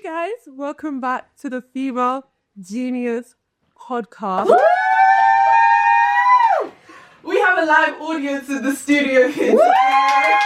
guys, welcome back to the Female Genius podcast. We have a live audience in the studio here today.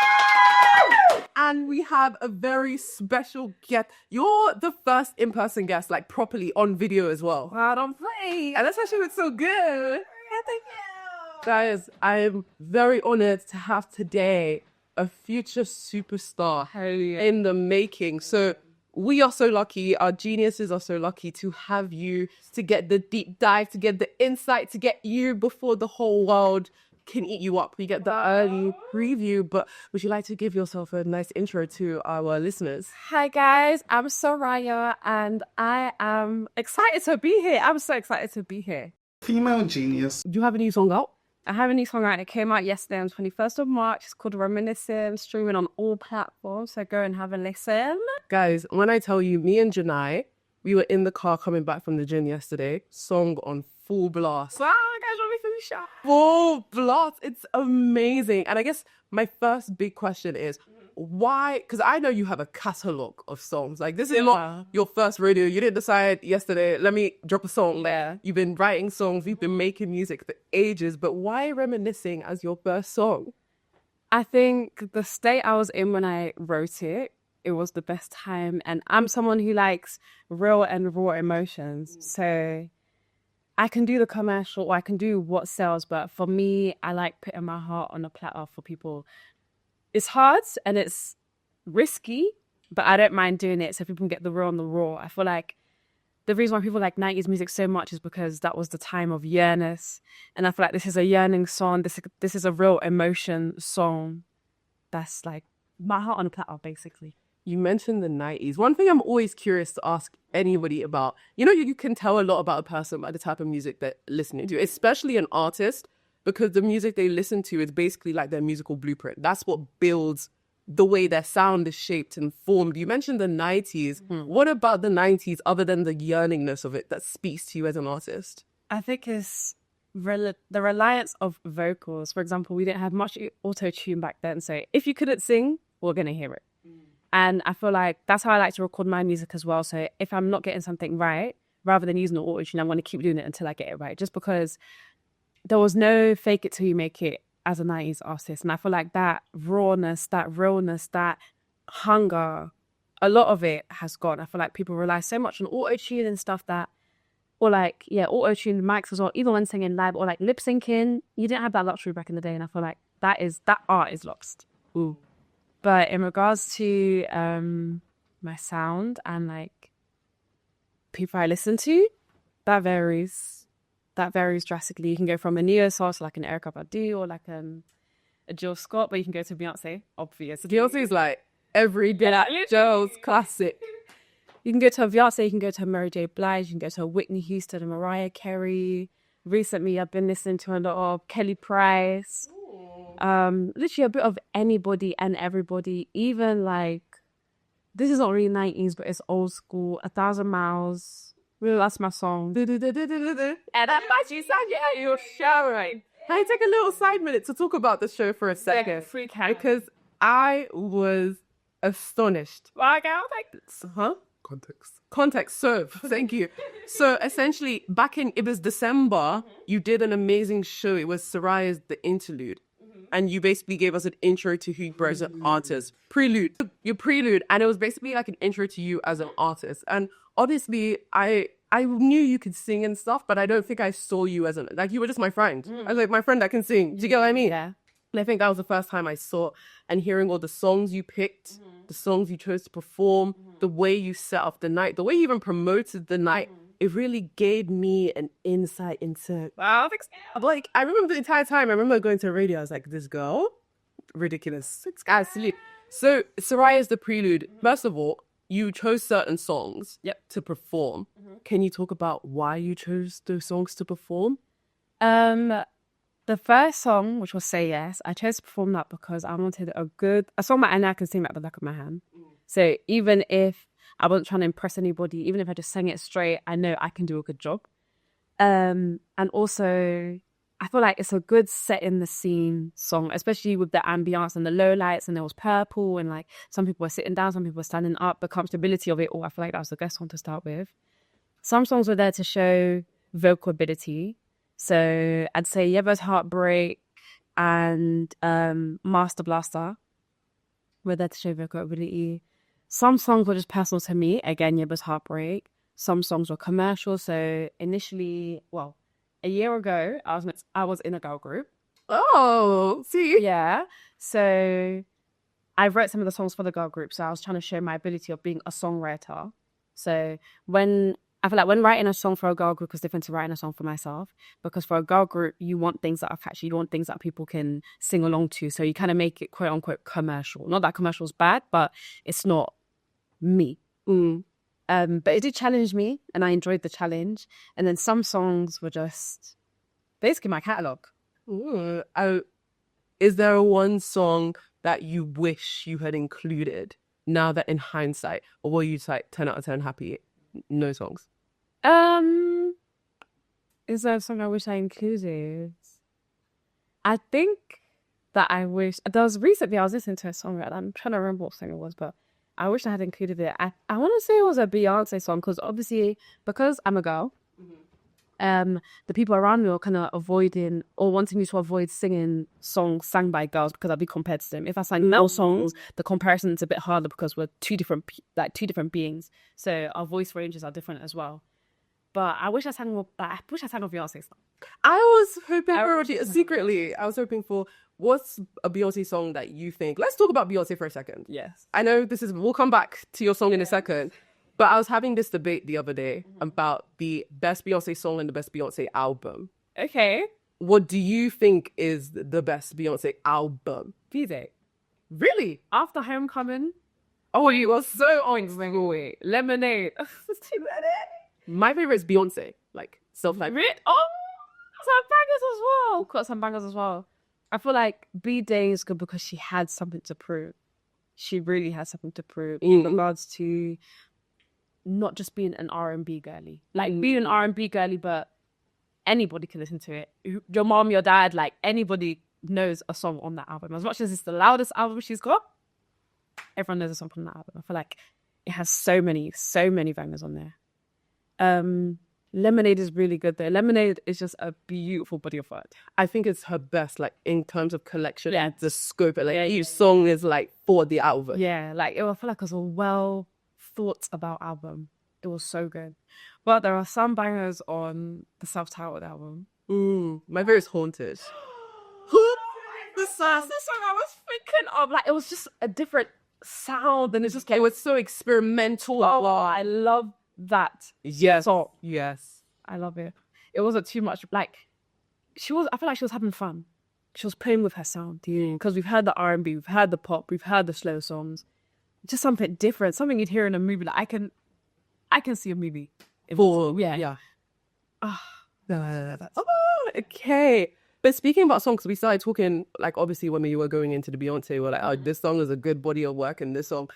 And we have a very special guest. You're the first in-person guest, like properly on video as well. I don't play. And that's actually what's so good. Yeah, thank you. Guys, I'm very honored to have today a future superstar in the making. So we are so lucky, our geniuses are so lucky to have you, to get the deep dive, to get the insight, to get you before the whole world can eat you up. We get the early preview, but would you like to give yourself a nice intro to our listeners? Hi guys, I'm Soraya and I am excited to be here. I'm so excited to be here. Female Genius. Do you have a new song out? I have a new song out. It came out yesterday on 21st of March. It's called Reminiscing, streaming on all platforms. So go and have a listen. Guys, when I tell you, me and Janai, we were in the car coming back from the gym yesterday, song on full blast. Wow, guys, want me to be shy? Full blast. It's amazing. And I guess my first big question is, why? Because I know you have a catalog of songs. Like, this is not your first radio. You didn't decide yesterday, let me drop a song there. You've been writing songs, you've been making music for ages, but why Reminiscing as your first song? I think the state I was in when I wrote it, it was the best time. And I'm someone who likes real and raw emotions. So I can do the commercial or I can do what sells. But for me, I like putting my heart on a platter for people. It's hard and it's risky, but I don't mind doing it so people can get the real and the raw. I feel like the reason why people like 90s music so much is because that was the time of yearnness. And I feel like this is a yearning song. This is a real emotion song. That's like my heart on a platter, basically. You mentioned the 90s. One thing I'm always curious to ask anybody about, you can tell a lot about a person by the type of music they're listening to, especially an artist, because the music they listen to is basically like their musical blueprint. That's what builds the way their sound is shaped and formed. You mentioned the 90s. What about the 90s, other than the yearningness of it, that speaks to you as an artist? I think it's the reliance of vocals. For example, we didn't have much auto-tune back then. So if you couldn't sing, we're going to hear it. And I feel like that's how I like to record my music as well. So if I'm not getting something right, rather than using the auto-tune, I'm going to keep doing it until I get it right. Just because there was no fake it till you make it as a 90s artist. And I feel like that rawness, that realness, that hunger, a lot of it has gone. I feel like people rely so much on auto-tune and stuff that, or like, auto-tune mics as well, either when singing live or like lip syncing. You didn't have that luxury back in the day. And I feel like that art is lost. Ooh. But in regards to my sound and like people I listen to, that varies. That varies drastically. You can go from a neo soul to like an Erykah Badu or like a Jill Scott, but you can go to Beyonce, obviously. Beyonce is like everyday Jill's classic. You can go to a Beyonce, you can go to a Mary J. Blige, you can go to a Whitney Houston and Mariah Carey. Recently, I've been listening to a lot of Kelly Price. Literally a bit of anybody and everybody. Even like, this is not really 90s, but it's old school. 1,000 Miles. Really, that's my song. And that magic sound, yeah, you're showering. Can I take a little side minute to talk about the show for a second? Because I was astonished. Context. So, thank you. So, essentially, it was December, you did an amazing show. It was Soraya's The Interlude. And you basically gave us an intro to who you were as an artist. Your prelude. And it was basically like an intro to you as an artist. And honestly, I knew you could sing and stuff, but I don't think I saw you as like, you were just my friend. I was like, my friend that can sing. Do you get what I mean? Yeah. And I think that was the first time I saw and hearing all the songs you picked, the songs you chose to perform, the way you set up the night, the way you even promoted the night. It really gave me an insight into, like, I remember the entire time, I remember going to the radio, I was like, this girl, ridiculous, this guy's silly. So, Soraya's The Prelude, first of all, you chose certain songs to perform. Can you talk about why you chose those songs to perform? The first song, which was Say Yes, I chose to perform that because I wanted a song that I know I can sing at the back of my hand. So even if I wasn't trying to impress anybody, even if I just sang it straight, I know I can do a good job. And also, I feel like it's a good set in the scene song, especially with the ambience and the low lights, and there was purple, and like some people were sitting down, some people were standing up. The comfortability of it all, I feel like that was the best one to start with. Some songs were there to show vocal ability. So I'd say Yeba's Heartbreak and Master Blaster were there to show vocal ability. Some songs were just personal to me. Again, Yeba's Heartbreak. Some songs were commercial. So initially, well, a year ago, I was in a girl group. Oh, see? Yeah. So I wrote some of the songs for the girl group. So I was trying to show my ability of being a songwriter. So I feel like when writing a song for a girl group is different to writing a song for myself, because for a girl group, you want things that are catchy, you want things that people can sing along to. So you kind of make it quote unquote commercial. Not that commercial is bad, but it's not me. But it did challenge me, and I enjoyed the challenge. And then some songs were just basically my catalogue. Is there one song that you wish you had included now that in hindsight, or were you like 10 out of 10 happy? No songs. Is there a song I wish I included? I think that I wish there was recently I was listening to a song, and I'm trying to remember what song it was, but I wish I had included it. I want to say it was a Beyonce song, because obviously because I'm a girl, the people around me are kind of avoiding or wanting me to avoid singing songs sang by girls because I'd be compared to them. If I sang male songs, the comparison is a bit harder because we're two different beings, so our voice ranges are different as well. But I wish I sang more. I wish I sang a Beyonce song. I was hoping secretly. I was hoping for what's a Beyonce song that you think. Let's talk about Beyonce for a second. Yes, I know we'll come back to your song in a second. But I was having this debate the other day about the best Beyonce song and the best Beyonce album. Okay. What do you think is the best Beyonce album? B-Day. Really? After Homecoming. Oh, you were so on. Wait, Lemonade. My favorite is Beyonce. Like, self-like. Oh, some bangers as well. Got some bangers as well. I feel like B-Day is good because she had something to prove. She really had something to prove in regards to not just being an R&B girly. Like, being an R&B girly, but anybody can listen to it. Your mom, your dad, like, anybody knows a song on that album. As much as it's the loudest album she's got, everyone knows a song from that album. I feel like it has so many bangers on there. Lemonade is really good though. Lemonade is just a beautiful body of work. I think it's her best, like, in terms of collection. Yeah. The scope, like, each song is, like, for the album. Yeah, like, I feel like it was a well thought about album. It was so good. But there are some bangers on the self-titled album. My favorite is Haunted. This song I was thinking of, like, it was just a different sound, and it was so experimental. Oh, I love that. Yes. song. Yes. I love it. It wasn't too much, like, I feel like she was having fun. She was playing with her sound. Because we've heard the R&B, we've heard the pop, we've heard the slow songs. Just something different, something you'd hear in a movie. Like, I can see a movie. Yeah. Okay. But speaking about songs, we started talking, like, obviously when we were going into the Beyonce, we were like, oh, this song is a good body of work, and this song,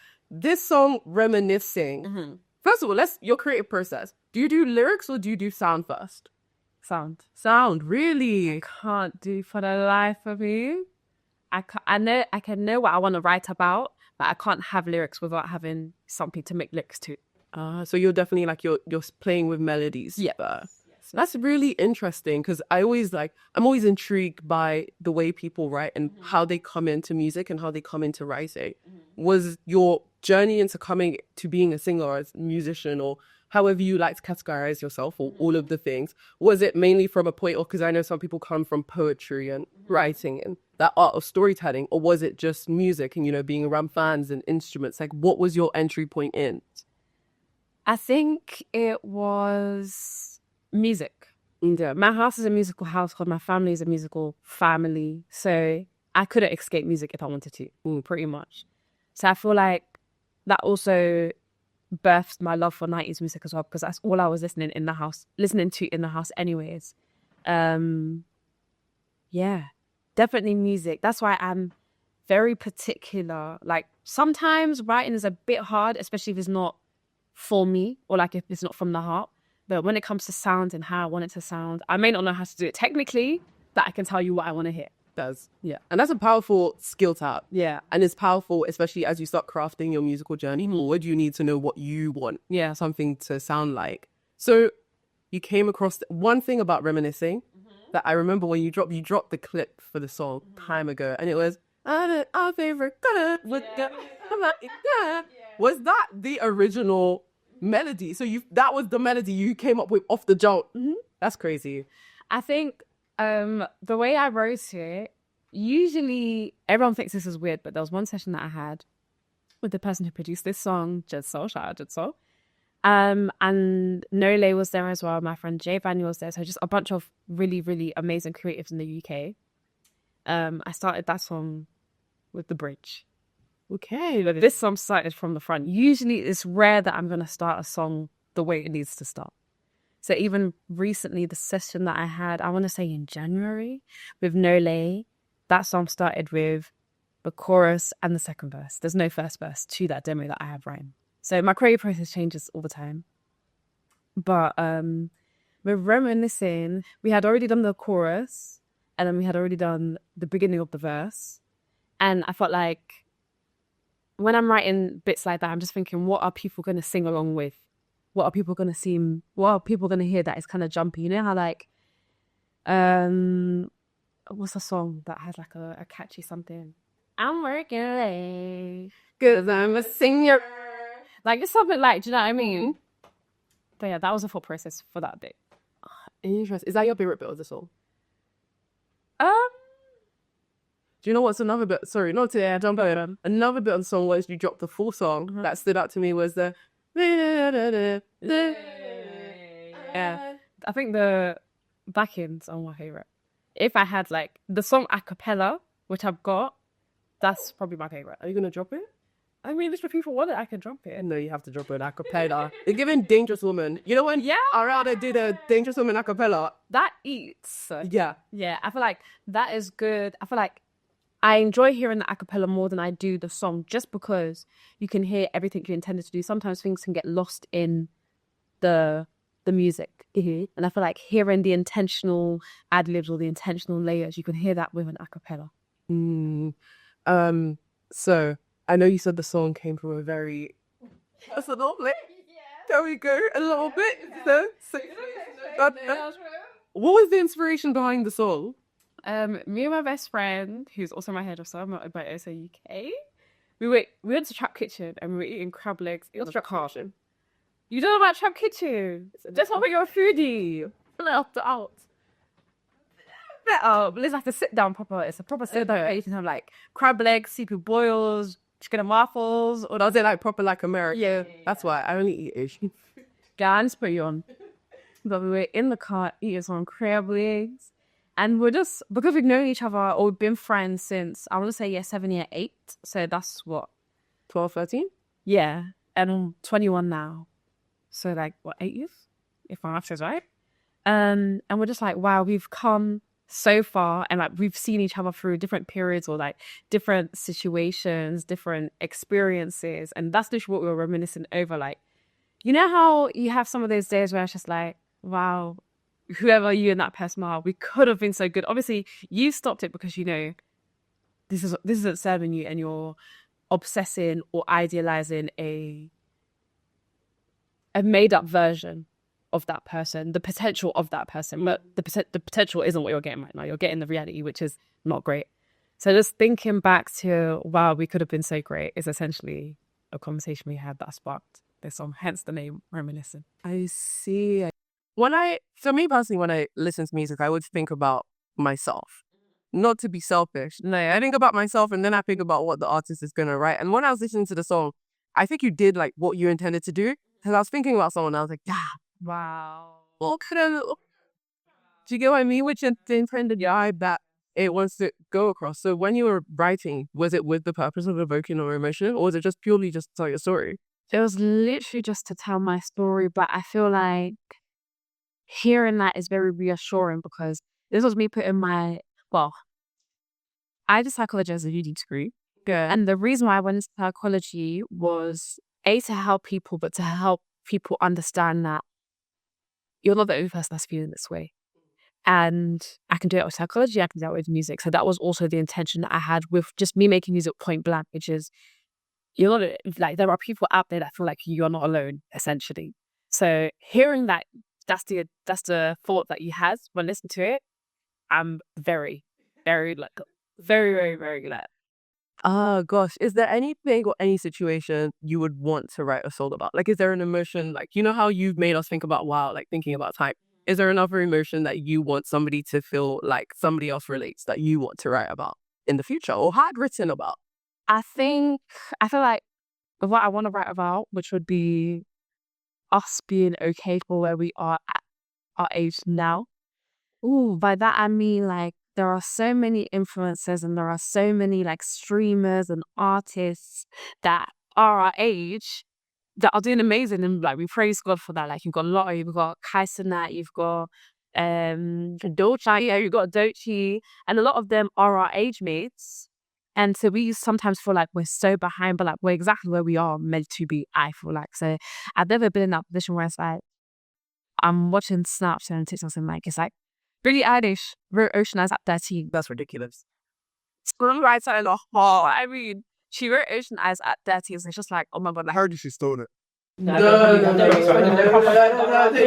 Reminiscing. First of all, your creative process. Do you do lyrics or do you do sound first? Sound, really? I can't do for the life of me. I can know what I want to write about, but I can't have lyrics without having something to make lyrics to. So you're definitely like you're playing with melodies. Yeah. That's really interesting because I'm always intrigued by the way people write and how they come into music and how they come into writing. Was your journey into coming to being a singer or a musician or however you like to categorize yourself or all of the things, was it mainly from a point, or because I know some people come from poetry and writing and that art of storytelling, or was it just music and, being around fans and instruments? Like, what was your entry point in? I think it was music. My house is a musical household. My family is a musical family. So I couldn't escape music if I wanted to, pretty much. So I feel like that also birthed my love for 90s music as well, because that's all I was listening to in the house anyways. Yeah, definitely music. That's why I'm very particular. Like, sometimes writing is a bit hard, especially if it's not for me or like if it's not from the heart. But when it comes to sound and how I want it to sound, I may not know how to do it technically, that I can tell you what I want to hear. Does. Yeah. And that's a powerful skill to have. Yeah. And it's powerful, especially as you start crafting your musical journey. Would you need to know what you want? Yeah. Something to sound like. So you came across one thing about Reminiscing that I remember when you dropped the clip for the song time ago, and it was our favorite color. Was that the original melody? So that was the melody you came up with off the jump. That's crazy. I think the way I wrote it, usually everyone thinks this is weird, but there was one session that I had with the person who produced this song, shout out Jitso. And Nole was there as well. My friend Jay Vanya was there. So just a bunch of really, really amazing creatives in the UK. I started that song with the bridge. Okay. This song started from the front. Usually it's rare that I'm going to start a song the way it needs to start. So even recently, the session that I had, I want to say in January with Nole, that song started with the chorus and the second verse. There's no first verse to that demo that I have written. So my creative process changes all the time. But with Reminiscing, we had already done the chorus and then we had already done the beginning of the verse. And I felt like when I'm writing bits like that, I'm just thinking, what are people going to sing along with? What are people going to see? What are people going to hear that is kind of jumpy? You know how like, what's a song that has like a catchy something? I'm working late because I'm a singer. Like it's something like, do you know what I mean? But yeah, that was a full process for that bit. Interesting. Is that your favorite bit of the song? Do you know what's another bit? Sorry, not today. I don't know. Another bit of the song was you dropped the full song that stood out to me was the. Yeah, I think the backings are my favorite. If I had like the song a cappella, which I've got, that's probably my favorite. Are you gonna drop it? I mean, if people want it, I can drop it. No, you have to drop it a cappella. It's giving Dangerous Woman. You know when Ariana did a Dangerous Woman a cappella? That eats. Yeah. Yeah, I feel like that is good. I feel like I enjoy hearing the a cappella more than I do the song, just because you can hear everything you intended to do. Sometimes things can get lost in the music. And I feel like hearing the intentional ad-libs or the intentional layers, you can hear that with an a cappella. So I know you said the song came from a very personal place. Can we go a little bit? What was the inspiration behind the song? Me and my best friend, who's also my hairdresser, I'm not by OSA UK. We went to Trap Kitchen and we were eating crab legs. It was Trap Kitchen. You don't know about Trap Kitchen? Just not you're a foodie. Left out. Better, but it's like a sit down proper. It's a proper sit down. You can have like crab legs, seafood boils, chicken and waffles, or does it like proper like American? Yeah, that's why I only eat Asian. Yeah, I just put you on. But we were in the car eating some crab legs, and we're just because we've known each other or we've been friends since I want to say year 7, year 8. So that's what 12, 13. Yeah, and I'm 21 now. So like what 8 years, if my math is right. And we're just like, wow, we've come so far, and like we've seen each other through different periods or like different situations, different experiences, and that's literally what we were reminiscing over. Like, you know how you have some of those days where it's just like, wow, whoever you and that person are, we could have been so good. Obviously, you stopped it because you know this isn't serving you, and you're obsessing or idealizing a made up version of that person, the potential of that person, but the potential isn't what you're getting right now. You're getting the reality, which is not great. So just thinking back to, wow, we could have been so great, is essentially a conversation we had that sparked this song, hence the name Reminiscing. I see. So me personally, when I listen to music, I would think about myself. Not to be selfish. No, I think about myself and then I think about what the artist is going to write. And when I was listening to the song, I think you did like what you intended to do. Because I was thinking about someone, I was like, yeah. Wow. Well, do you get what I mean? Which intended vibe that it wants to go across. So when you were writing, was it with the purpose of evoking or emotion, or was it just purely just to tell your story? It was literally just to tell my story, but I feel like hearing that is very reassuring because this was me putting I did psychology as a uni degree. Good. And the reason why I went into psychology was to help people, but to help people understand that you're not the only person that's feeling this way. And I can do it with psychology, I can do it with music. So that was also the intention that I had with just me making music point blank, which is you're not like, there are people out there that feel like you're not alone, essentially. So hearing that, that's the thought that you had when listening to it. I'm very, very like very, very, very glad. Oh gosh, is there anything or any situation you would want to write a song about? Like, is there an emotion, like, you know how you've made us think about wow, like thinking about time? Is there another emotion that you want somebody to feel like somebody else relates that you want to write about in the future or had written about? I think I feel like what I want to write about, which would be us being okay for where we are at our age now. Ooh, by that I mean like there are so many influencers and there are so many like streamers and artists that are our age that are doing amazing, and like we praise God for that. Like you've got Lotto, you've got Kaisenat, you've got Dochi, yeah, you've got Dochi, and a lot of them are our age mates. And so we sometimes feel like we're so behind, but like we're exactly where we are meant to be, I feel like. So I've never been in that position where it's like I'm watching Snapchat and TikToks and like it's like Billie Eilish wrote Ocean Eyes at 13. That's ridiculous. Screenwriter in the hall. I mean, she wrote Ocean Eyes at 13. So it's just like, oh my god, I heard you she stole it. No, don't do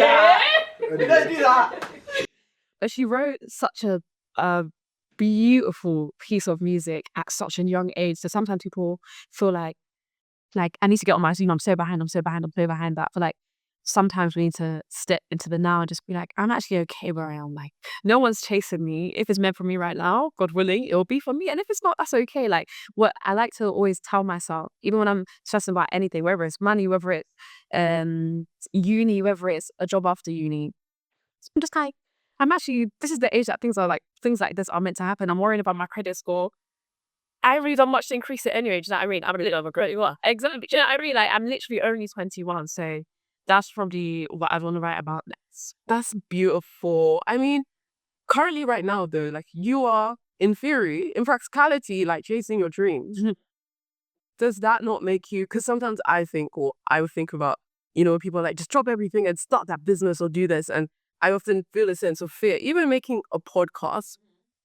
that. but she wrote such a beautiful piece of music at such a young age. So sometimes people feel like I need to get on my, I'm so behind, I'm so behind, I'm so behind. But I feel like sometimes we need to step into the now and just be like, I'm actually okay where I am. Like, no one's chasing me. If it's meant for me right now, God willing, it'll be for me. And if it's not, that's okay. Like, what I like to always tell myself, even when I'm stressing about anything, whether it's money, whether it's uni, whether it's a job after uni, I'm just like, this is the age that things like this are meant to happen. I'm worrying about my credit score. I really don't much to increase it anyway. Do you know what I mean? I'm a little regret you are. Exactly. Do you know what I mean? Like, I'm literally only 21. So that's probably what I want to write about next. That's beautiful. I mean, currently right now though, like you are in theory, in practicality, like chasing your dreams. Does that not make you, because sometimes I think, or I would think about, people like just drop everything and start that business or do this. And I often feel a sense of fear, even making a podcast,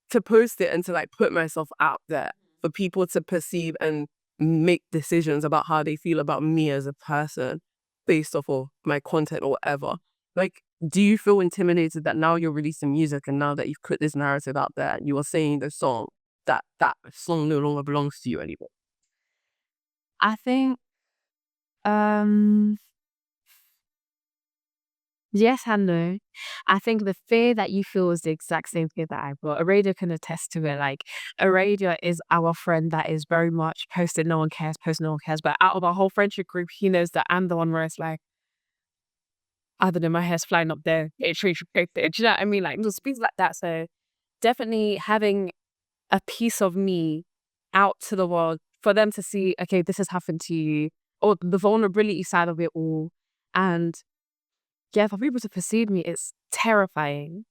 to post it and to like put myself out there for people to perceive and make decisions about how they feel about me as a person based off of my content or whatever. Like, do you feel intimidated that now you're releasing music and now that you've put this narrative out there and you are saying the song, that song no longer belongs to you anymore? I think, yes and no. I think the fear that you feel is the exact same fear that I've got. Aradia can attest to it. Like, Aradia is our friend that is very much posted, no one cares, post, no one cares. But out of our whole friendship group, he knows that I'm the one where it's like, I don't know, my hair's flying up there. It's really protected. Do you know what I mean? Like, just things like that. So definitely having a piece of me out to the world for them to see, okay, this has happened to you, or the vulnerability side of it all. And yeah, for people to perceive me, it's terrifying,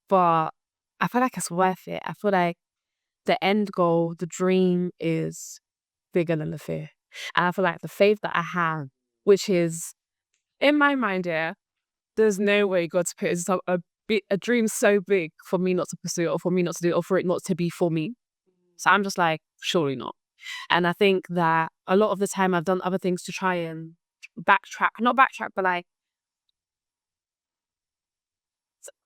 but I feel like it's worth it. I feel like the end goal, the dream is bigger than the fear. And I feel like the faith that I have, which is in my mind, yeah, there's no way God's put a dream so big for me not to pursue it or for me not to do it or for it not to be for me. So I'm just like, surely not. And I think that a lot of the time I've done other things to try and not backtrack, but like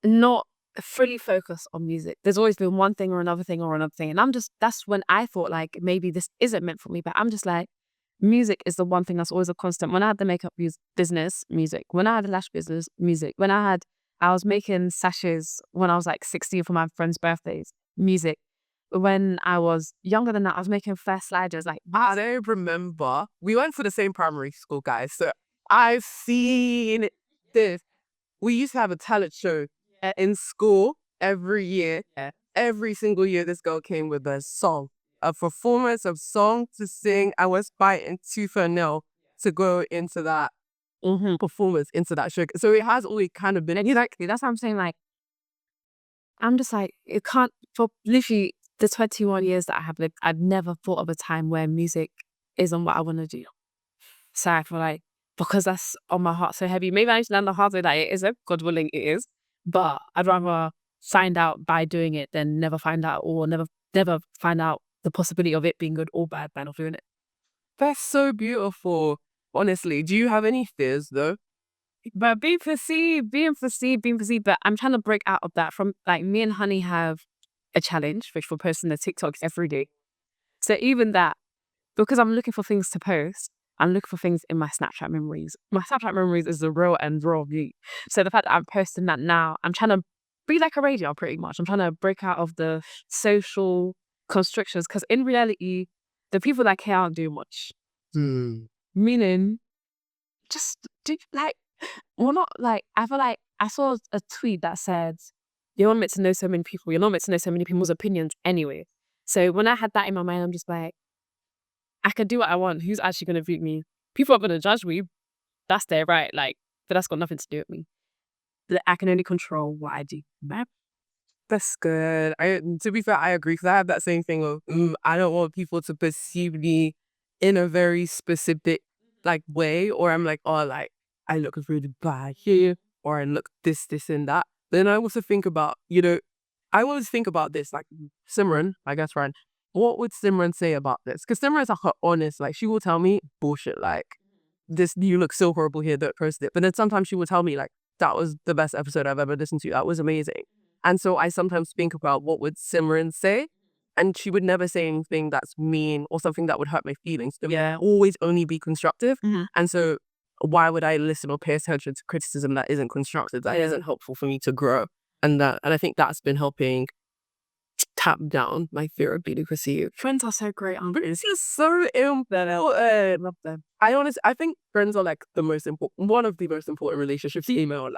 not fully focus on music. There's always been one thing or another thing or another thing. And that's when I thought like maybe this isn't meant for me, but I'm just like, music is the one thing that's always a constant. When I had the makeup business, music. When I had the lash business, music. I was making sashes when I was like 16 for my friends' birthdays, music. When I was younger than that, I was making fair sliders. Like, I don't remember. We went to the same primary school, guys. So I've seen this. We used to have a talent show in school every year. Yeah. Every single year, this girl came with a song, a performance of song to sing. I was fighting tooth and nail to go into that performance, into that show. So it has always kind of been. Exactly. That's what I'm saying. Like, I'm just like, it can't, for literally the 21 years that I have lived, I've never thought of a time where music isn't what I want to do. So I feel like, because that's on my heart so heavy, maybe I need to learn the hard way that it isn't, God willing it is, but I'd rather find out by doing it than never find out, or never find out the possibility of it being good or bad by not doing it. That's so beautiful. Honestly, do you have any fears though? But being perceived, but I'm trying to break out of that. From like, me and Honey have a challenge which we're posting the TikToks every day. So even that, because I'm looking for things to post, I'm looking for things in my Snapchat memories. My Snapchat memories is the real and raw me. So the fact that I'm posting that now, I'm trying to be like a radio pretty much. I'm trying to break out of the social constrictions, because in reality, the people that care aren't doing much. Meaning, just do like, well, not like, I feel like I saw a tweet that said, you're not meant to know so many people. You're not meant to know so many people's opinions anyway. So when I had that in my mind, I'm just like, I can do what I want. Who's actually going to view me? People are going to judge me. That's their right. Like, but that's got nothing to do with me. I can only control what I do. That's good. To be fair, I agree, because I have that same thing of I don't want people to perceive me in a very specific like way, or I'm like, oh, like I look really bad here, or I look this, and that. Then I also think about, I always think about this, like Simran, I guess, right? What would Simran say about this? Because Simran's like her honest, like she will tell me bullshit, like this, you look so horrible here, don't post it. But then sometimes she will tell me like, that was the best episode I've ever listened to. That was amazing. And so I sometimes think about what would Simran say, and she would never say anything that's mean or something that would hurt my feelings. It would always only be constructive. And so why would I listen or pay attention to criticism that isn't constructive, that isn't helpful for me to grow? And I think that's been helping tap down my fear of being perceived. Friends are so great, aren't they? It's just so important. Love them. I think friends are like one of the most important relationships in my life.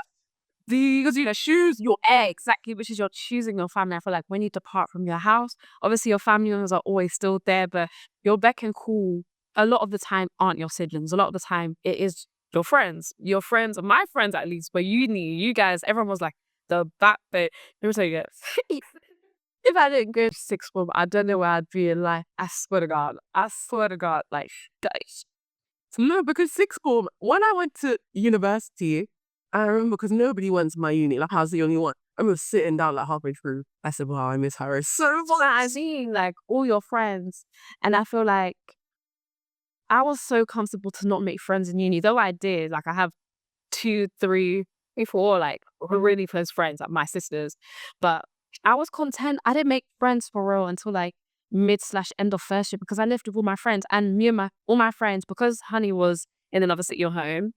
Because you choose your Exactly, which is you're choosing your family. I feel like when you depart from your house, obviously your family members are always still there, but your beck and call a lot of the time aren't your siblings. A lot of the time it is your friends. Your friends, my friends at least, but you guys, everyone was like the backbone. Let me tell you guys. If I didn't go to sixth form, I don't know where I'd be in life. I swear to God. Like, guys. No, because sixth form, when I went to university, I remember, because nobody went to my uni, like I was the only one. I remember sitting down like halfway through. I said, wow, I miss Harris so much. I seen like all your friends, and I feel like I was so comfortable to not make friends in uni, though I did. Like, I have 2, 3, 4 like really close friends, like my sisters, but I was content. I didn't make friends for real until like mid/end of first year, because I lived with all my friends, and me and all my friends, because Honey was in another city or home,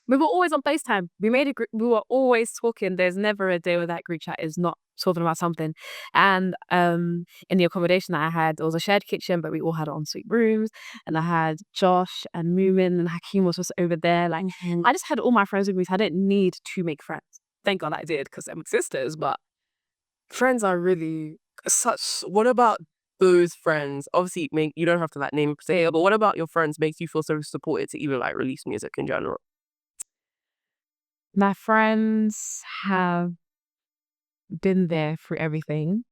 we were always on FaceTime. We made a group. We were always talking. There's never a day where that group chat is not talking about something. And in the accommodation that I had, there was a shared kitchen, but we all had ensuite rooms. And I had Josh and Moomin and Hakeem was just over there. Like, I just had all my friends with me, so I didn't need to make friends. Thank God I did, because they're my sisters. But friends are really what about those friends? Obviously, you don't have to like name it per se, but what about your friends makes you feel so supported to even like release music in general? my friends have been there through everything,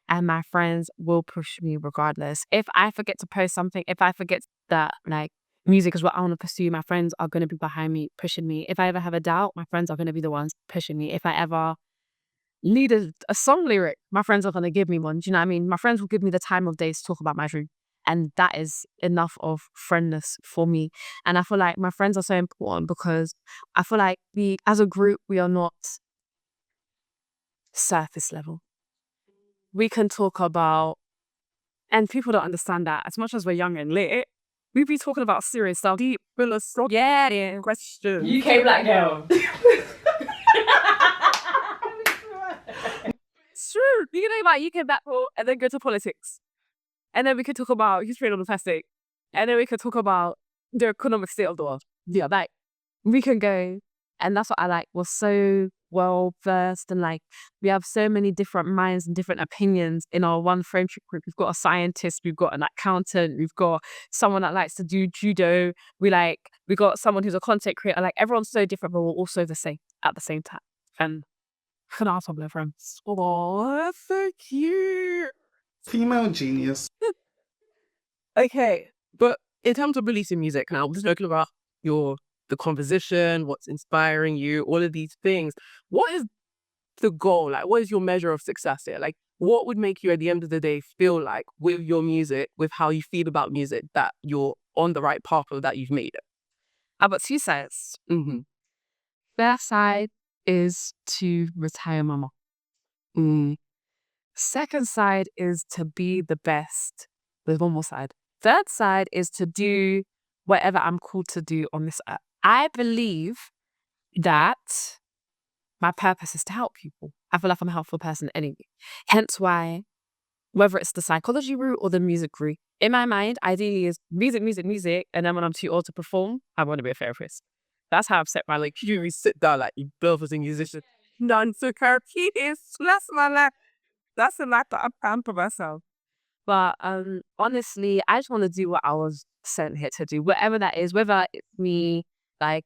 and my friends will push me regardless. If I forget to post something, if I forget that like music is what I want to pursue, my friends are going to be behind me, pushing me. If I ever have a doubt, my friends are going to be the ones pushing me. If I ever need a song lyric, my friends are going to give me one. Do you know what I mean? My friends will give me the time of day to talk about my dream. And that is enough of friendness for me. And I feel like my friends are so important, because I feel like as a group, we are not surface level. We can talk about, and people don't understand that, as much as we're young and lit, we be talking about serious stuff, deep philosophical questions. UK black girl. It's true. You can talk about UK blackpool and then go to politics. And then we could talk about history on the plastic. And then we could talk about the economic state of the world. Yeah, like, we can go. And that's what I like. We're so well versed, and like, we have so many different minds and different opinions in our one friendship group. We've got a scientist, we've got an accountant, we've got someone that likes to do judo. We got someone who's a content creator. Like, everyone's so different, but we're also the same at the same time. And can ask some of their friends. Oh, that's so cute. Female genius. Okay, but in terms of releasing music now, we're just talking about the composition, what's inspiring you, all of these things. What is the goal? Like, what is your measure of success here? Like, what would make you at the end of the day feel like with your music, with how you feel about music, that you're on the right path or that you've made it? I've got two sides. Mm-hmm. First side is to retire my mom. Mm. Second side is to be the best. There's one more side. Third side is to do whatever I'm called to do on this earth. I believe that my purpose is to help people. I feel like I'm a helpful person anyway. Hence why, whether it's the psychology route or the music route, in my mind, ideally is music, music, music. And then when I'm too old to perform, I want to be a therapist. That's how I've set my like. You sit down like you both as a musician. None took her keys. That's my life. That's the life that I'm planned for myself. But honestly, I just want to do what I was sent here to do, whatever that is, whether it's me, like,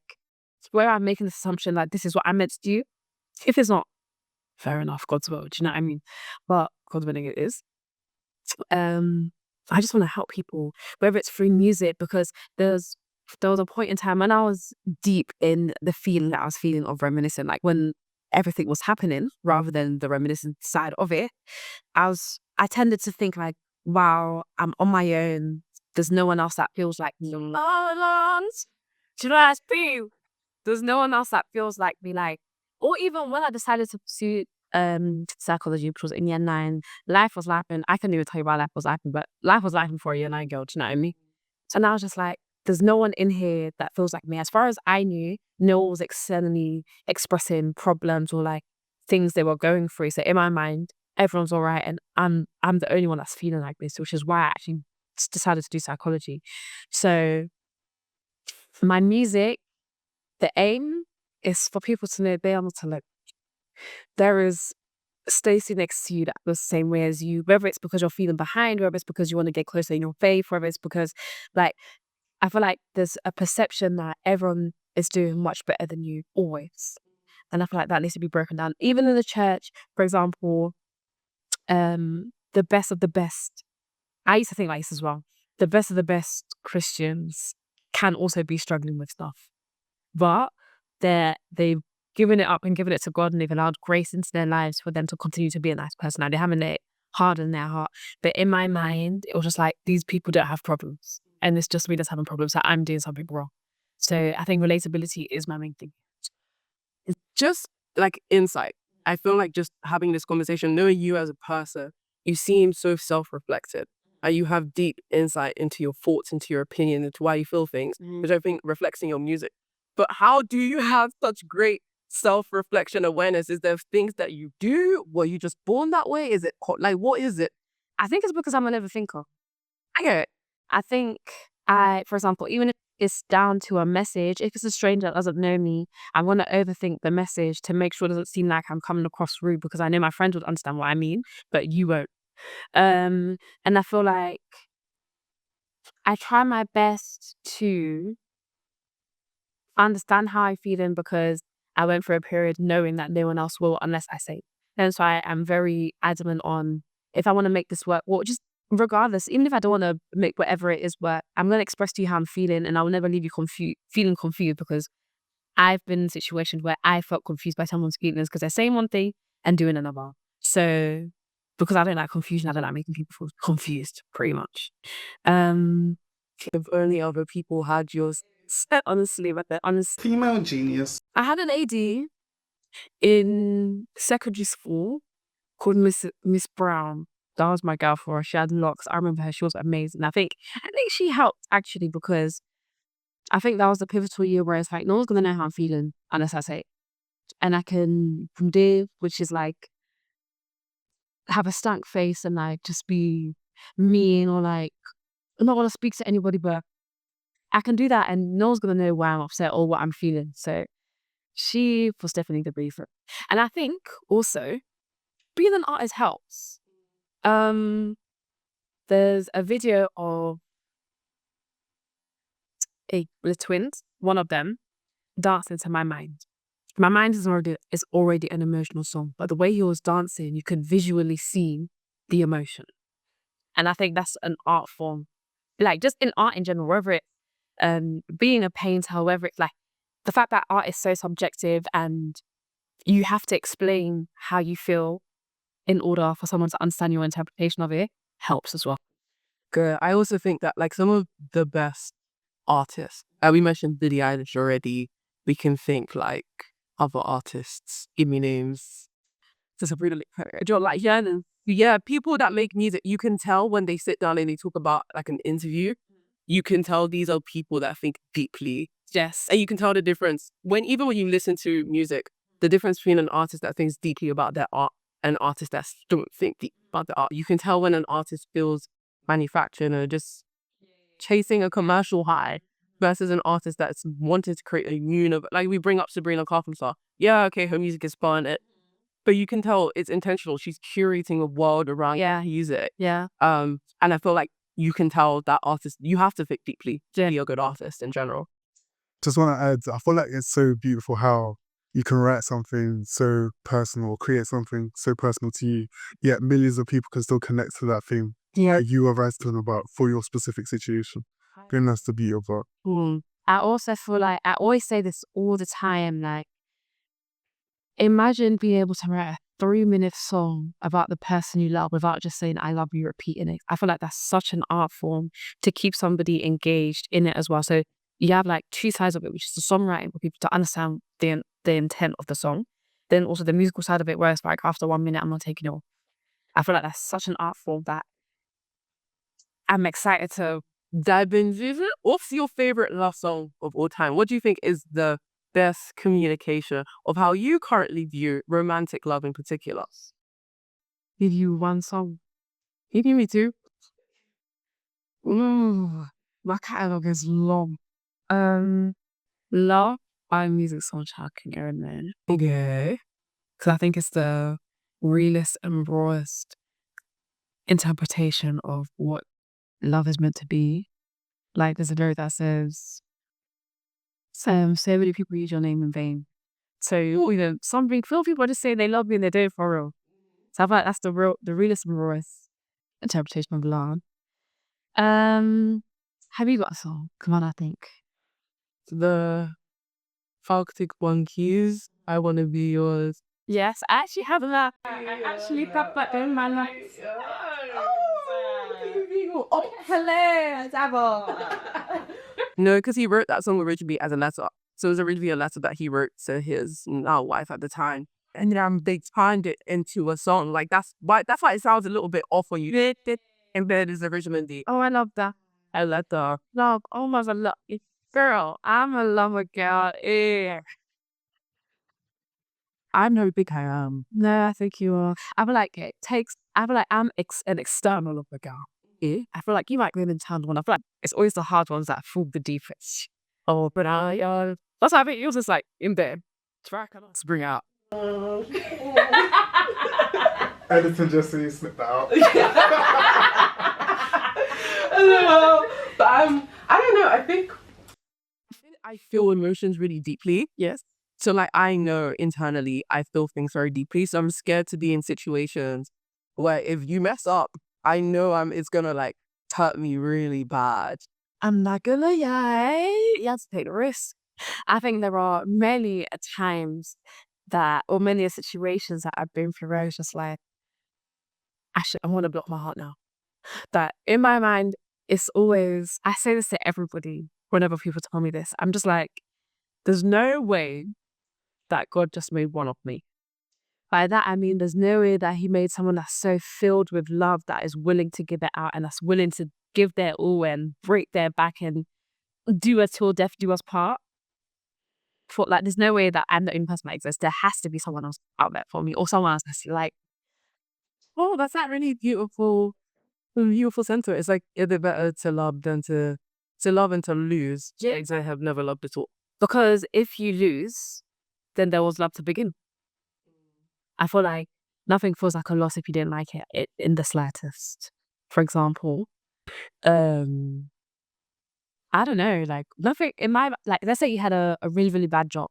where I'm making the assumption that this is what I'm meant to do. If it's not, fair enough, God's will, do you know what I mean? But God willing it is. I just want to help people, whether it's through music, because there was a point in time when I was deep in the feeling that I was feeling of reminiscing, like when everything was happening rather than the reminiscent side of it. I tended to think like, wow, I'm on my own. There's no one else that feels like me. Do you know what I feel? There's no one else that feels like me. Like, or even when I decided to pursue psychology, which was in year 9, life was laughing. I couldn't even tell you why life was laughing, but life was laughing for a year 9 girl. Do you know what I mean? So now I was just like, there's no one in here that feels like me. As far as I knew, no one was externally expressing problems or like things they were going through. So in my mind, everyone's all right, and I'm the only one that's feeling like this, which is why I actually decided to do psychology. So for my music, the aim is for people to know they are not alone. There is Stacey next to you that feels the same way as you, whether it's because you're feeling behind, whether it's because you want to get closer in your faith, whether it's because, like, I feel like there's a perception that everyone is doing much better than you always. And I feel like that needs to be broken down. Even in the church, for example, the best of the best, I used to think like this as well. The best of the best Christians can also be struggling with stuff. But they've given it up and given it to God, and they've allowed grace into their lives for them to continue to be a nice person. Now, they haven't let it harden their heart. But in my mind, it was just like, these people don't have problems. And it's just me that's having problems. Like, I'm doing something wrong. So I think relatability is my main thing. It's just like insight. I feel like just having this conversation, knowing you as a person, you seem so self-reflected. And you have deep insight into your thoughts, into your opinion, into why you feel things, which I think reflects in your music. But how do you have such great self-reflection awareness? Is there things that you do? Were you just born that way? Is it like, what is it? I think it's because I'm an overthinker. I get it. I think for example, even if it's down to a message, if it's a stranger that doesn't know me, I want to overthink the message to make sure it doesn't seem like I'm coming across rude, because I know my friends would understand what I mean, but you won't. And I feel like I try my best to understand how I'm feeling, because I went through a period knowing that no one else will unless I say. And so I am very adamant on, if I want to make this work, well, just regardless, even if I don't want to make whatever it is work, I'm going to express to you how I'm feeling, and I will never leave you feeling confused, because I've been in situations where I felt confused by someone's feelings because they're saying one thing and doing another. So because I don't like confusion, I don't like making people feel confused, pretty much. If only other people had yours. Honestly, but Female genius. I had an AD in secondary school called Miss Brown. That was my girl for her. She had locks. I remember her. She was amazing. I think she helped actually, because I think that was the pivotal year where it's like, no one's gonna know how I'm feeling unless I say it. And I can live, which is like have a stank face and like just be mean, or like not want to speak to anybody, but I can do that and no one's gonna know why I'm upset or what I'm feeling. So she was definitely the breather. And I think also being an artist helps. There's a video of the twins, one of them, dancing to My Mind. My Mind is already an emotional song, but the way he was dancing, you could visually see the emotion. And I think that's an art form. Like just in art in general, whether it's being a painter, whether it's like the fact that art is so subjective and you have to explain how you feel in order for someone to understand your interpretation of it helps as well. Good. I also think that like some of the best artists, we mentioned Billie Eilish already. We can think like other artists. Give me names. Just a really like yearning. Yeah, people that make music, you can tell when they sit down and they talk about like an interview. You can tell these are people that think deeply. Yes. And you can tell the difference even when you listen to music, the difference between an artist that thinks deeply about their art and an artist that don't think deep about the art. You can tell when an artist feels manufactured or just chasing a commercial high versus an artist that's wanted to create a universe. Like we bring up Sabrina Carpenter. Yeah, okay, her music is fun, but you can tell it's intentional. She's curating a world around music. Yeah. And I feel like you can tell that artist, you have to think deeply to be a good artist in general. Just want to add, I feel like it's so beautiful how you can write something so personal, create something so personal to you, yet millions of people can still connect to that thing you are writing about for your specific situation. I think that's the beauty of art. I also feel like, I always say this all the time, like, imagine being able to write a 3-minute song about the person you love without just saying, I love you, repeating it. I feel like that's such an art form to keep somebody engaged in it as well. So you have like two sides of it, which is the songwriting for people to understand the intent of the song. Then also the musical side of it, where it's like after 1 minute, I'm not taking it off. I feel like that's such an art form that I'm excited to dive into. What's your favorite love song of all time? What do you think is the best communication of how you currently view romantic love in particular? give you one song. You give me two. My catalog is long. Love by Music Soundtrack and Yearn, man. Okay. Because I think it's the realest and rawest interpretation of what love is meant to be. Like there's a lyric that says, so many people use your name in vain. So some people just say they love you and they do it for real. So I feel like that's the realest and rawest interpretation of love. Have you got a song? Come on, I think. The Falctic Monkeys, I Want to Be Yours. Yes, I actually have that. I actually got that in my life. Oh, hilarious, No, because he wrote that song originally as a letter. So it was originally a letter that he wrote to his now wife at the time. And they turned it into a song. Like that's why it sounds a little bit off when you and then it's originally. Oh, I love that. I let the Love, oh my god, girl, I'm a lover girl. Yeah. I'm no big I am. No, I think you are. I feel like I feel like I'm an external lover girl. Yeah. I feel like you might be an internal one. I feel like it's always the hard ones that fall the deepest. Oh, but that's why I think yours is like in there. Track to bring out. Editor just so you snip that out. But I don't know. I think I feel emotions really deeply. Yes. So like I know internally I feel things very deeply. So I'm scared to be in situations where if you mess up, I know it's gonna like hurt me really bad. I'm not gonna lie. You have to take the risk. I think there are many times or many situations that I've been through where I was just like, I want to block my heart now. That in my mind, it's always, I say this to everybody whenever people tell me this. I'm just like, there's no way that God just made one of me. By that, I mean, there's no way that he made someone that's so filled with love that is willing to give it out and that's willing to give their all and break their back and do it till death do us part. Like, there's no way that I'm the only person that exists. There has to be someone else out there for me or someone else that's like, oh, that's that really beautiful sentiment. It's like, is it better to love than to love and to lose? Yeah. I have never loved at all. Because if you lose, then there was love to begin. I feel like nothing feels like a loss if you didn't like it in the slightest. For example, I don't know, like nothing in my, like let's say you had a really, really bad job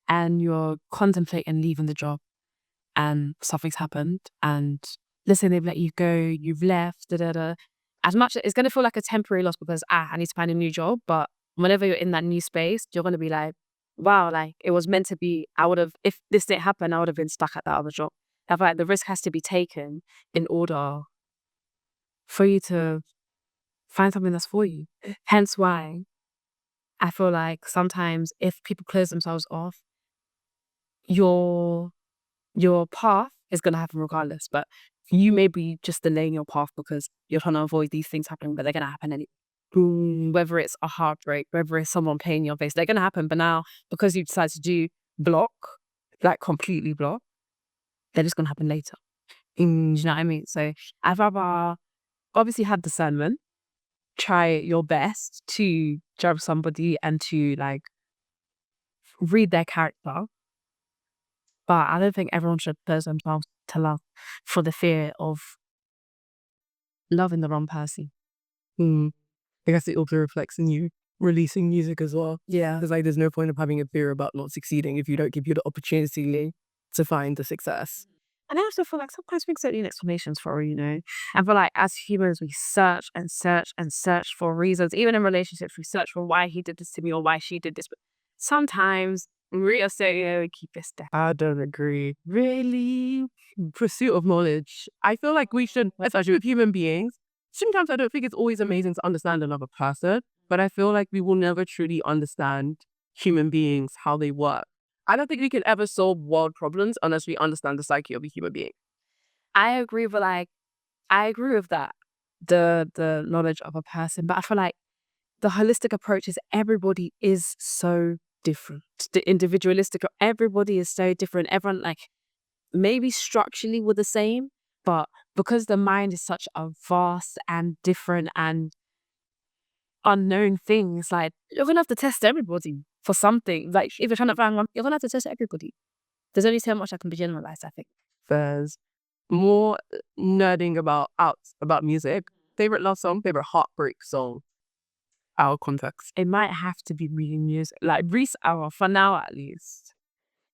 and you're contemplating leaving the job and something's happened and let's say they've let you go, you've left, As much it's going to feel like a temporary loss because I need to find a new job, but whenever you're in that new space, you're going to be like, wow, like it was meant to be. If this didn't happen, I would have been stuck at that other job. I feel like the risk has to be taken in order for you to find something that's for you. Hence why I feel like sometimes if people close themselves off, your path is gonna happen regardless. But you may be just delaying your path because you're trying to avoid these things happening, but they're gonna happen anyway. Whether it's a heartbreak, whether it's someone paying your face, they're gonna happen. But now because you decide to do block, like completely block, they're just gonna happen later. Do you know what I mean? So I'd rather obviously have discernment, try your best to judge somebody and to like read their character. But I don't think everyone should close themselves to love for the fear of loving the wrong person. I guess it also reflects in you releasing music as well. Yeah. Because like there's no point of having a fear about not succeeding if you don't give you the opportunity to find the success. And I also feel like sometimes things don't need explanations for, you know. I feel like as humans, we search and search and search for reasons. Even in relationships, we search for why he did this to me or why she did this. But sometimes we are saying, we keep this down. I don't agree. Really? Pursuit of knowledge. I feel like we should, especially with human beings, sometimes I don't think it's always amazing to understand another person, but I feel like we will never truly understand human beings, how they work. I don't think we can ever solve world problems unless we understand the psyche of a human being. I agree with that. The knowledge of a person. But I feel like the holistic approach is everybody is so different. The individualistic, everybody is so different. Everyone like maybe structurally we're the same, but because the mind is such a vast and different and unknown thing, it's like you're gonna have to test everybody for something. Like if you're trying to find one, you're gonna have to test everybody. There's only so much that can be generalized, I think. There's more nerding about music. Favorite love song, favorite heartbreak song. Our context. It might have to be really music, like Reese Hour for now at least.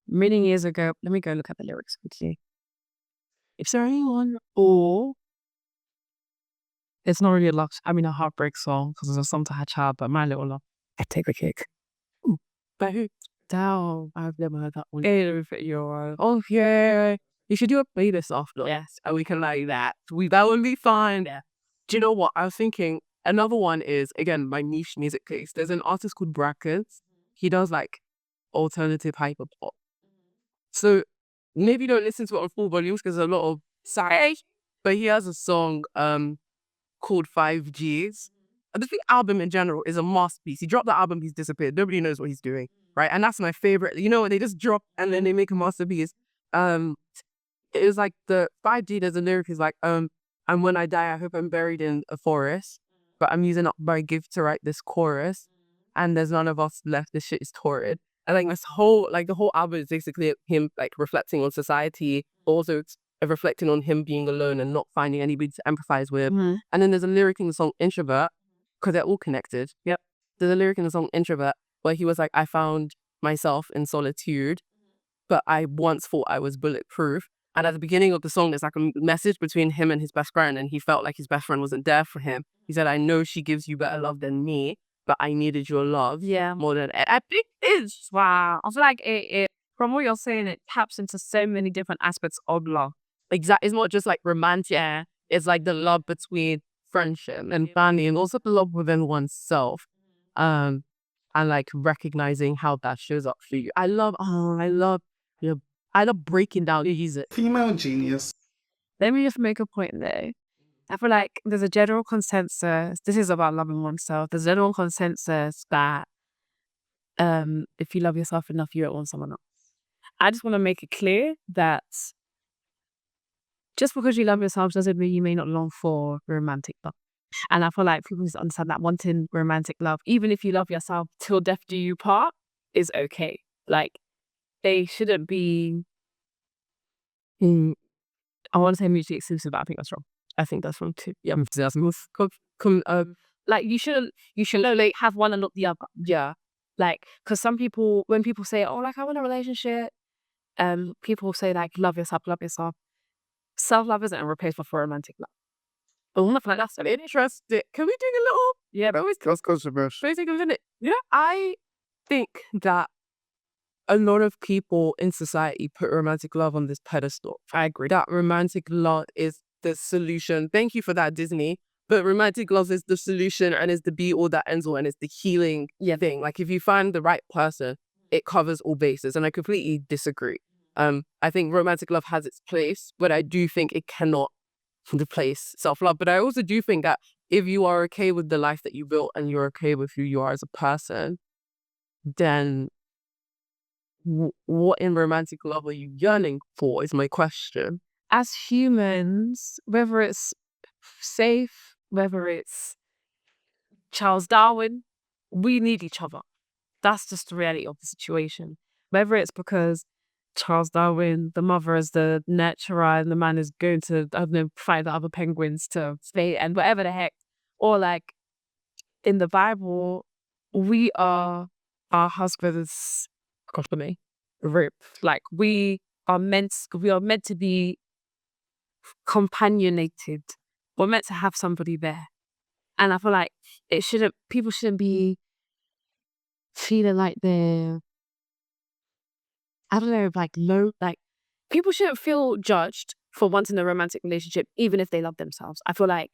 Many years ago, let me go look at the lyrics quickly. If there anyone, or it's not really a heartbreak song because it's a song to her child, but My Little Love. I take a cake. By who? Down. I've never heard that one. Oh yeah. You should do a playlist after. Yes. And we can like that. That would be fun. Yeah. Do you know what? I was thinking another one is, again, my niche music taste. There's an artist called Brackets. He does like alternative hyper pop. So maybe don't listen to it on full volumes because there's a lot of sorry. But he has a song called 5Gs. And the album in general is a masterpiece. He dropped the album, he's disappeared. Nobody knows what he's doing. Right. And that's my favorite. You know what? They just drop and then they make a masterpiece. It was like the 5G, there's a lyric is like, and when I die, I hope I'm buried in a forest. But I'm using up my gift to write this chorus. And there's none of us left. This shit is torrid. And like the whole album is basically him like reflecting on society, also reflecting on him being alone and not finding anybody to empathize with. Mm-hmm. And then there's a lyric in the song Introvert, because they're all connected. Yep. There's a lyric in the song Introvert where he was like, I found myself in solitude, but I once thought I was bulletproof. And at the beginning of the song, there's like a message between him and his best friend, and he felt like his best friend wasn't there for him. He said, I know she gives you better love than me, but I needed your love more than I think it is. Wow. I feel like it from what you're saying, it taps into so many different aspects of love. Exactly. It's not just like romantic. Yeah. It's like the love between friendship and family, and also the love within oneself. And like recognizing how that shows up for you. I love breaking down music. Female genius. Let me just make a point there. I feel like there's a general consensus. This is about loving oneself. There's a general consensus that if you love yourself enough, you don't want someone else. I just want to make it clear that just because you love yourself doesn't mean you may not long for romantic love. And I feel like people need to understand that wanting romantic love, even if you love yourself till death do you part, is okay. Like, they shouldn't be, I want to say mutually exclusive, but I think that's wrong. I think that's wrong too. Yeah. Like, you shouldn't like have one and not the other. Yeah. Like, because some people, when people say, oh, like, I want a relationship, people say, like, love yourself. Self-love isn't a replacement for romantic love. Oh, nothing like that's interesting. Can we do a little? Yeah, but That's controversial. Basically, isn't it? Yeah. I think that a lot of people in society put romantic love on this pedestal. I agree that romantic love is the solution. Thank you for that, Disney. But romantic love is the solution and is the be all that ends all and is the healing thing. Like if you find the right person, it covers all bases. And I completely disagree. I think romantic love has its place, but I do think it cannot replace self-love. But I also do think that if you are okay with the life that you built and you're okay with who you are as a person, then what in romantic love are you yearning for is my question. As humans, whether it's safe, whether it's Charles Darwin, we need each other. That's just the reality of the situation. Whether it's because Charles Darwin, the mother is the nurturer and the man is going to, I don't know, find the other penguins to stay and whatever the heck. Or like in the Bible, we are our husband's company, rope. Like we are meant to be companionated. We're meant to have somebody there. And I feel like people shouldn't be feeling like they're, I don't know, like low, like people shouldn't feel judged for wanting a romantic relationship, even if they love themselves. I feel like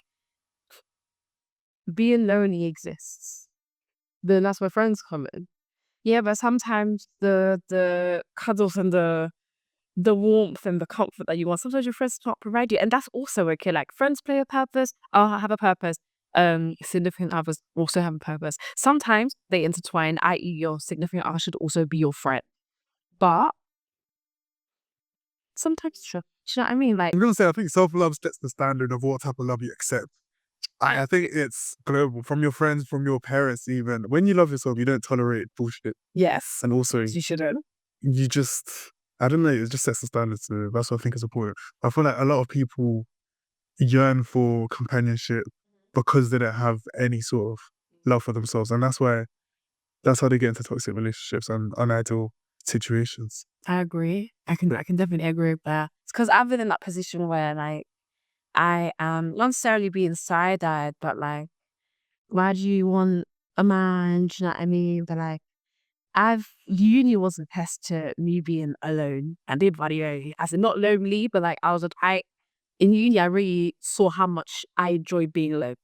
being lonely exists. Then that's where friends come in. Yeah, but sometimes the cuddles and the warmth and the comfort that you want, sometimes your friends can't provide you. And that's also okay. Like friends play a purpose, have a purpose. Significant others also have a purpose. Sometimes they intertwine, i.e. your significant other should also be your friend. But sometimes, sure. Do you know what I mean? Like, I'm gonna say, I think self-love sets the standard of what type of love you accept. I think it's global, from your friends, from your parents even. When you love yourself, you don't tolerate bullshit. yes. And also, You shouldn't. you just, I don't know, it just sets the standard. So that's what I think is important. I feel like a lot of people yearn for companionship because they don't have any sort of love for themselves. And that's how they get into toxic relationships and unideal situations. I agree. I can definitely agree with that. It's because I've been in that position where like I am not necessarily being side-eyed, but like, why do you want a man? Do you know what I mean? But like, uni was a test to me being alone and did video as in not lonely, but like in uni I really saw how much I enjoyed being alone.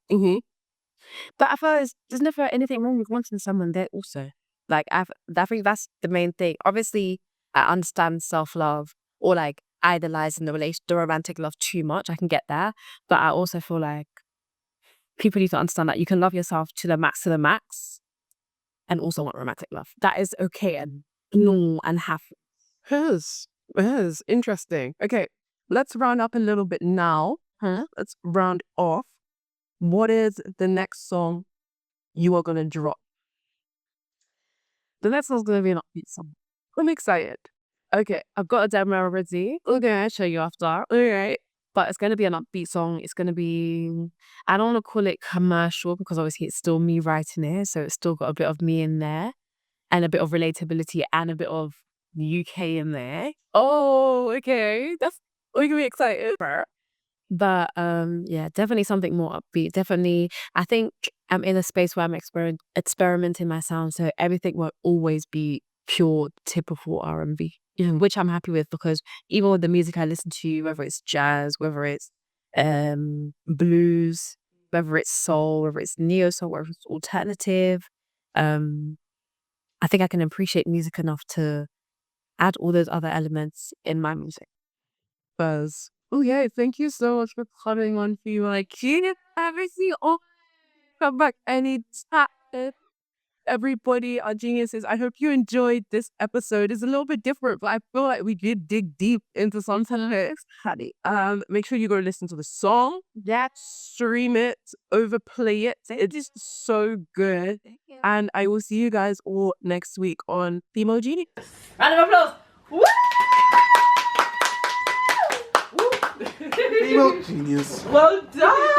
But I feel like there's never anything wrong with wanting someone there also. Like I think that's the main thing. Obviously, I understand self-love or like idolizing the romantic love too much. I can get that, but I also feel like people need to understand that you can love yourself to the max, and also want romantic love. That is okay and normal and happy. Yes. Interesting. Okay, let's round up a little bit now. Let's round off. What is the next song you are going to drop? The next one's gonna be an upbeat song. I'm excited. Okay, I've got a demo already. Okay. I'll show you after. All right. But it's gonna be an upbeat song. It's gonna be, I don't want to call it commercial because obviously it's still me writing it, so it's still got a bit of me in there, and a bit of relatability and a bit of UK in there. Oh, okay. That's making me excited. But yeah, definitely something more upbeat. Definitely, I think I'm in a space where I'm experimenting my sound, so everything won't always be pure typical R&B, which I'm happy with because even with the music I listen to, whether it's jazz, whether it's blues, whether it's soul, whether it's neo soul, whether it's alternative, I think I can appreciate music enough to add all those other elements in my music. Buzz. Oh yeah, thank you so much for coming on for you. Like, everything. Oh, come back anytime. Everybody, our geniuses. I hope you enjoyed this episode. It's a little bit different, but I feel like we did dig deep into some topics. Make sure you go listen to the song. Stream it, overplay it. It is so good. And I will see you guys all next week on Female Genius. Round of applause. Woo! Female genius. Well done.